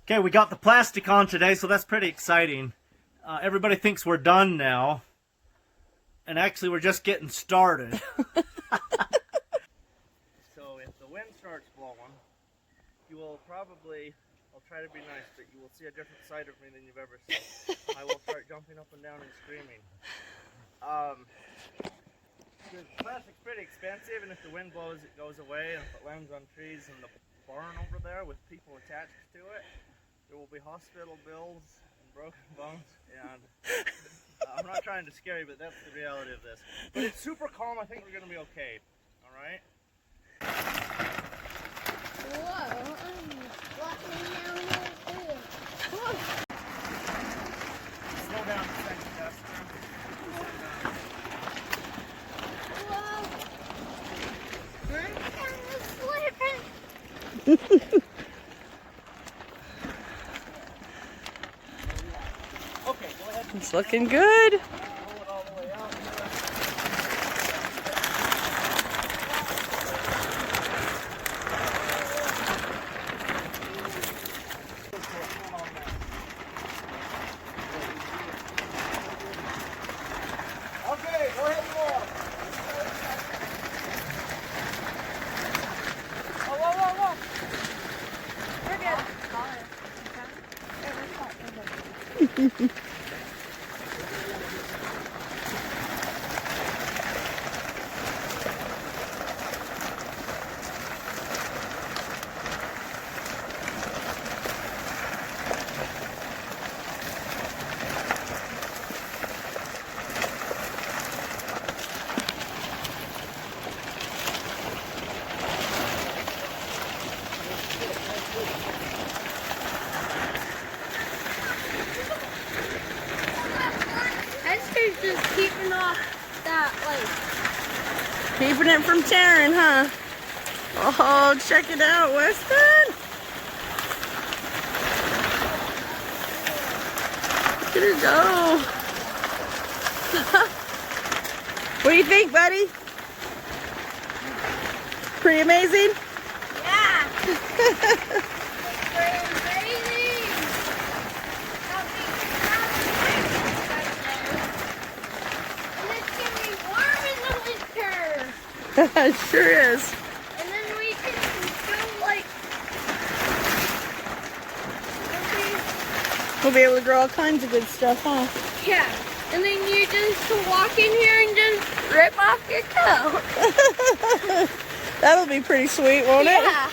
Okay, we got the plastic on today, so that's pretty exciting. Everybody thinks we're done now. And actually, we're just getting started. So if the wind starts blowing, you will probably, I'll try to be nice, but you will see a different side of me than you've ever seen. I will start jumping up and down and screaming. The plastic's pretty expensive, and if the wind blows, it goes away. And if it lands on trees in the barn over there with people attached to it, there will be hospital bills and broken bones, and I'm not trying to scare you, but that's the reality of this. But it's super calm. I think we're going to be okay. All right? Whoa, walking down here too. Slow down a second, Jessica. Whoa. I'm kind of slipping. Okay, go ahead. It's looking good. Pull it all the way out. Okay, go ahead and walk. Whoa. We're good. Esther's just keeping off that, Keeping it from tearing, huh? Oh, check it out, Weston. Look at her go. What do you think, buddy? Pretty amazing? yeah. Pretty amazing. And it's getting warm in the winter. It sure is. And then we can go We'll be able to grow all kinds of good stuff, huh? yeah. And then you just walk in here and just rip off your coat. That'll be pretty sweet, won't it? Yeah.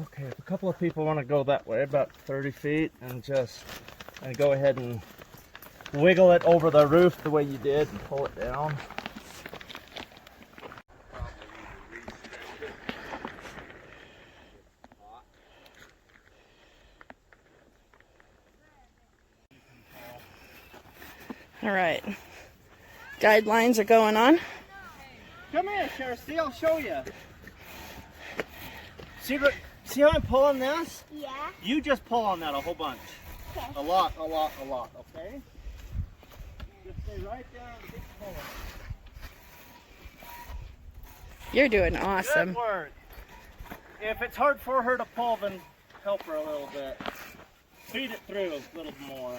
Okay, if a couple of people want to go that way, about 30 feet, and just go ahead and wiggle it over the roof the way you did and pull it down. All right. Guidelines are going on. Come here, Sheriff. See, I'll show you. See how I'm pulling this? Yeah. You just pull on that a whole bunch. Okay. A lot, okay? Just stay right there and keep pulling. You're doing awesome. Good work. If it's hard for her to pull, then help her a little bit. Feed it through a little more.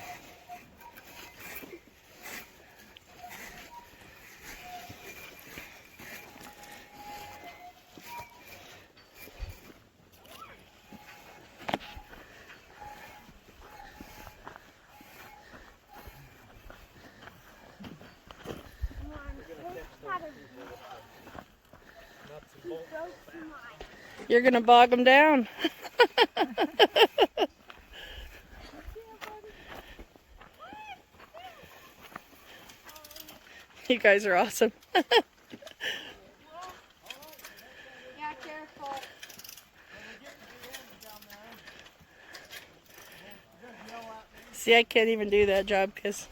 You're gonna bog them down. You guys are awesome. Yeah, careful. See, I can't even do that job because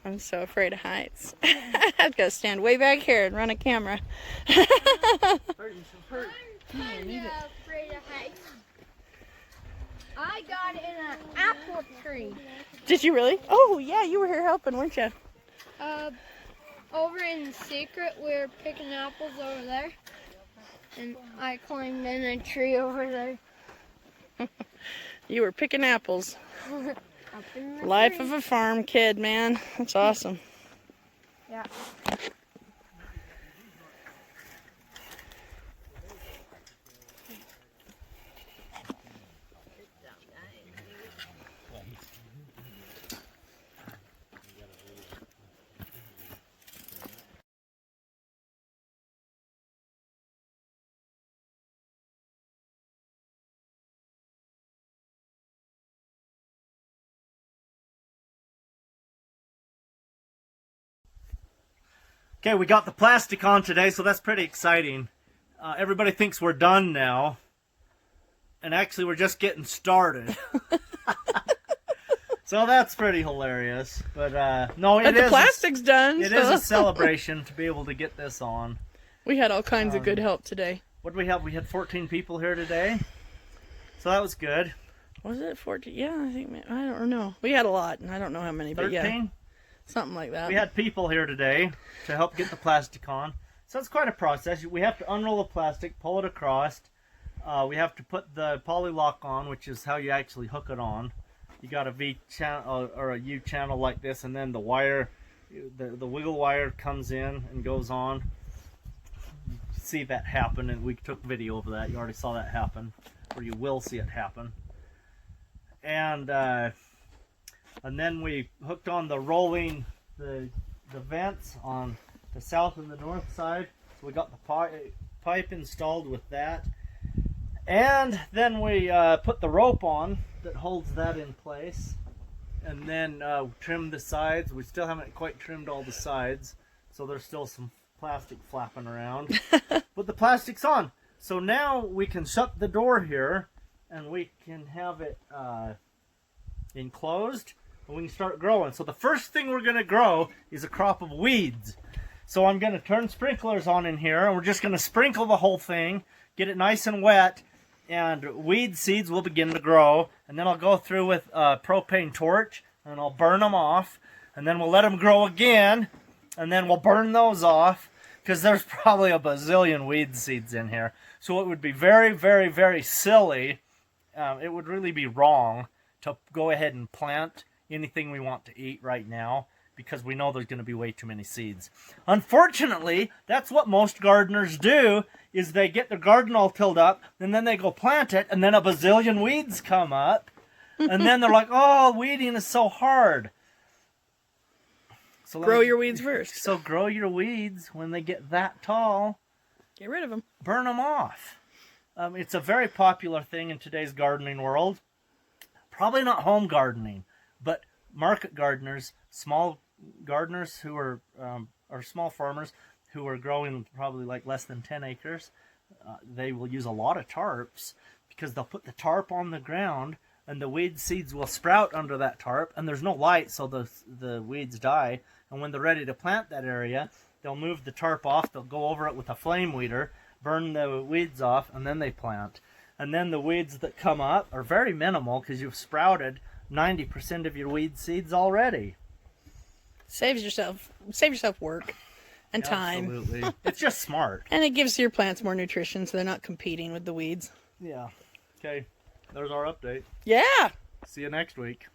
I'm so afraid of heights. I've got to stand way back here and run a camera. I'm kind of afraid of heights. I got in an apple tree. Did you really? Oh, yeah, you were here helping, weren't you? Over in secret, we were picking apples over there. And I climbed in a tree over there. You were picking apples. Up in the Life tree. of a farm kid, man. That's awesome. Yeah. Okay, we got the plastic on today, so that's pretty exciting. Everybody thinks we're done now. And actually, we're just getting started. So that's pretty hilarious. But no, But the plastic's done. It so. is a celebration to be able to get this on. We had all kinds of good help today. What did we have? We had 14 people here today. So that was good. Was it 14? Yeah, I think, I don't know. We had a lot, and I don't know how many, 13? but yeah. Something like that. We had people here today to help get the plastic on. So it's quite a process. We have to unroll the plastic, pull it across. We have to put the poly lock on, which is how you actually hook it on. You got a V channel or a U channel like this, and then the wire, the wiggle wire comes in and goes on. See that happen, and we took video of that. You already saw that happen, or you will see it happen. And then we hooked on the rolling, the vents on the south and the north side. So we got the pipe installed with that. And then we put the rope on that holds that in place. And then trimmed the sides. We still haven't quite trimmed all the sides, so there's still some plastic flapping around. But the plastic's on. So now we can shut the door here, and we can have it enclosed. And we can start growing. So the first thing we're going to grow is a crop of weeds. So I'm going to turn sprinklers on in here, and we're just going to sprinkle the whole thing, get it nice and wet, and weed seeds will begin to grow. And then I'll go through with a propane torch, and I'll burn them off, and then we'll let them grow again, and then we'll burn those off, because there's probably a bazillion weed seeds in here. So it would be very, very, very silly. It would really be wrong to go ahead and plant anything we want to eat right now, because we know there's going to be way too many seeds. Unfortunately, that's what most gardeners do, is they get their garden all tilled up, and then they go plant it, and then a bazillion weeds come up, and then they're like, oh, weeding is so hard. So Grow your weeds first. So grow your weeds when they get that tall. Get rid of them. Burn them off. It's a very popular thing in today's gardening world. Probably not home gardening, but market gardeners, small gardeners who are or small farmers who are growing probably like less than 10 acres, they will use a lot of tarps, because they'll put the tarp on the ground and the weed seeds will sprout under that tarp, and there's no light, so the weeds die. And when they're ready to plant that area, they'll move the tarp off, they'll go over it with a flame weeder, burn the weeds off, and then they plant. And then the weeds that come up are very minimal because you've sprouted 90% of your weed seeds already. Save yourself work and time. Absolutely. It's just smart. And it gives your plants more nutrition so they're not competing with the weeds. Yeah. Okay. There's our update. Yeah. See you next week.